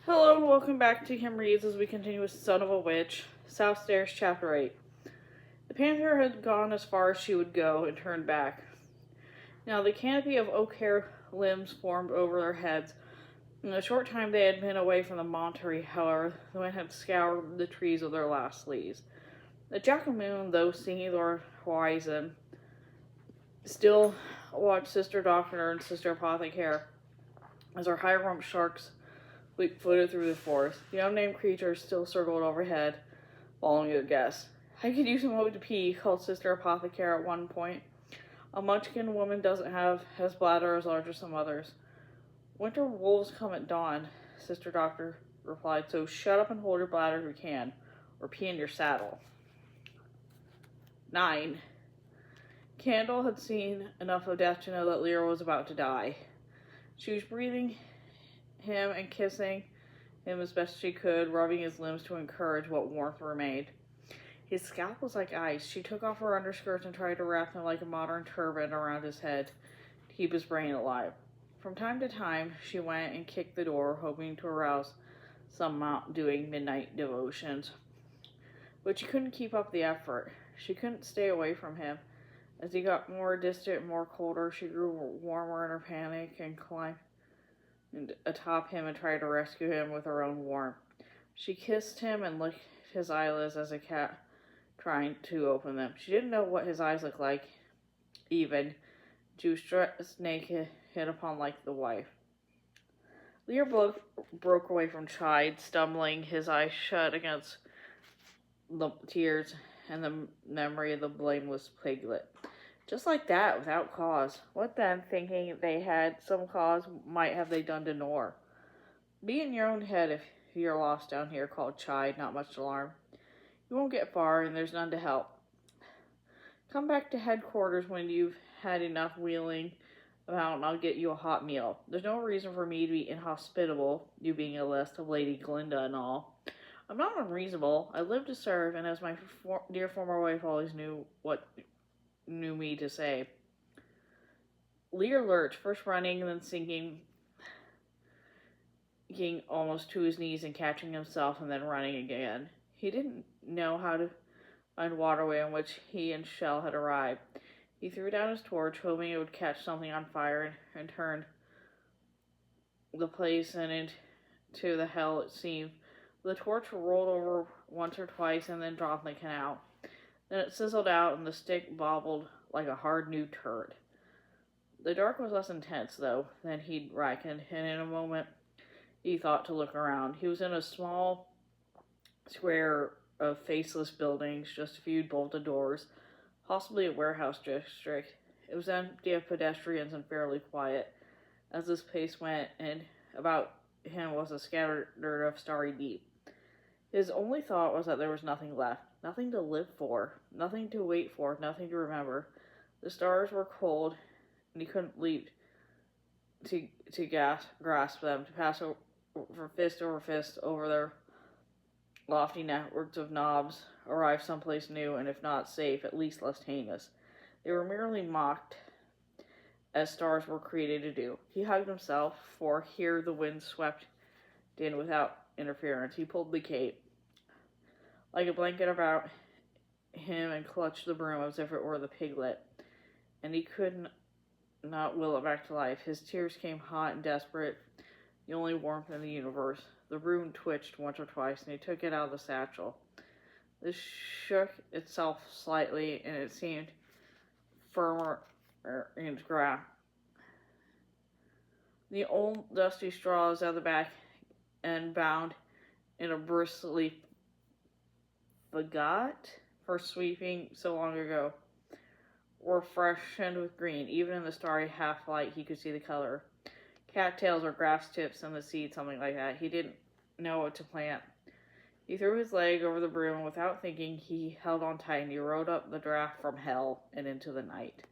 Hello and welcome back to Kim Reads as we continue with Son of a Witch, Southstairs, Chapter 8. The panther had gone as far as she would go and turned back. Now the canopy of oak hair limbs formed over their heads. In the short time they had been away from the Maunt, however, the wind had scoured the trees of their last leaves. The Yackle moon, though seen over the horizon, still watched Sister Doctor and Sister Apothecaire as her high-rumped sharks floated through the forest. The unnamed creatures still circled overhead, following their guests. "I could use a moment to pee," called Sister Apothecaire at one point. "A munchkin woman doesn't have his bladder as large as some others." "Winter wolves come at dawn," Sister Doctor replied, "so shut up and hold your bladder if you can, or pee in your saddle." 9. Candle had seen enough of death to know that Liir was about to die. She was breathing him and kissing him as best she could, rubbing his limbs to encourage what warmth remained. His scalp was like ice. She took off her underskirts and tried to wrap them like a modern turban around his head to keep his brain alive. From time to time, she went and kicked the door, hoping to arouse some Maunt doing midnight devotions. But she couldn't keep up the effort. She couldn't stay away from him. As he got more distant, more colder, she grew warmer in her panic and climbed atop him and tried to rescue him with her own warmth. She kissed him and licked his eyelids as a cat trying to open them. She didn't know what his eyes looked like, even. She was dressed naked, hit upon like the wife. Liir broke away from Chide, stumbling, his eyes shut against the tears and the memory of the blameless piglet. Just like that, without cause. What then, thinking they had some cause, might have they done to Nor? "Be in your own head if you're lost down here," called Chide, not much alarmed. "You won't get far, and there's none to help. Come back to headquarters when you've had enough wheeling about, and I'll get you a hot meal. There's no reason for me to be inhospitable, you being a list of Lady Glinda and all. I'm not unreasonable. I live to serve, and as my dear former wife always knew me to say." Liir lurched, first running and then sinking almost to his knees and catching himself and then running again. He didn't know how to find waterway on which he and Shell had arrived. He threw down his torch, hoping it would catch something on fire, and turned the place and into the hell it seemed. The torch rolled over once or twice and then dropped in the canal. Then it sizzled out and the stick bobbled like a hard new turd. The dark was less intense, though, than he'd reckoned, and in a moment he thought to look around. He was in a small square of faceless buildings, just a few bolted doors, possibly a warehouse district. It was empty of pedestrians and fairly quiet, as this place went, and about him was a scattered of starry deep. His only thought was that there was nothing left, nothing to live for, nothing to wait for, nothing to remember. The stars were cold, and he couldn't leap to grasp them, to pass over fist over their lofty networks of knobs, arrive someplace new, and if not safe, at least less heinous. They were merely mocked, as stars were created to do. He hugged himself, for here the wind swept in without interference. He pulled the cape like a blanket about him and clutched the broom as if it were the piglet, and he could not will it back to life. His tears came hot and desperate, the only warmth in the universe. The broom twitched once or twice, and he took it out of the satchel. This shook itself slightly, and it seemed firmer in its grasp. The old dusty straws at the back and bound in a bristly fagot for sweeping so long ago were freshened with green. Even in the starry half-light he could see the color. Cattails or grass tips in the seed, something like that. He didn't know what to plant. He threw his leg over the broom, and without thinking he held on tight, and he rode up the draft from hell and into the night.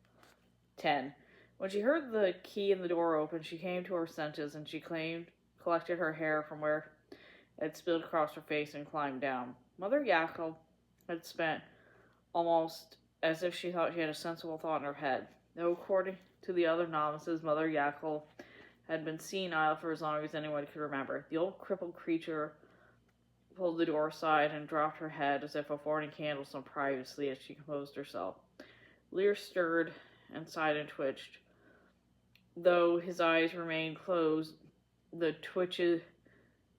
10. When she heard the key in the door open, she came to her senses, and she collected her hair from where it had spilled across her face and climbed down. Mother Yackle had spent almost as if she thought she had a sensible thought in her head. Though according to the other novices, Mother Yackle had been senile for as long as anyone could remember. The old crippled creature pulled the door aside and dropped her head as if affording Candle some privacy as she composed herself. Liir stirred and sighed and twitched. Though his eyes remained closed, the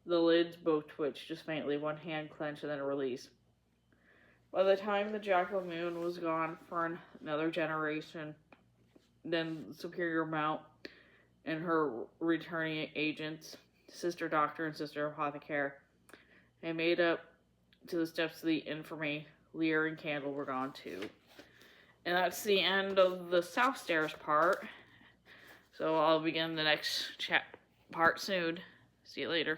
lids both twitched, just faintly, one hand clenched and then released. By the time the Yackle moon was gone for another generation, then Superior Maunt and her returning agents, Doctor and Sister Apothecaire, had made up to the steps of the infirmary. Liir and Candle were gone too. And that's the end of the Southstairs part. So I'll begin the next part soon. See you later.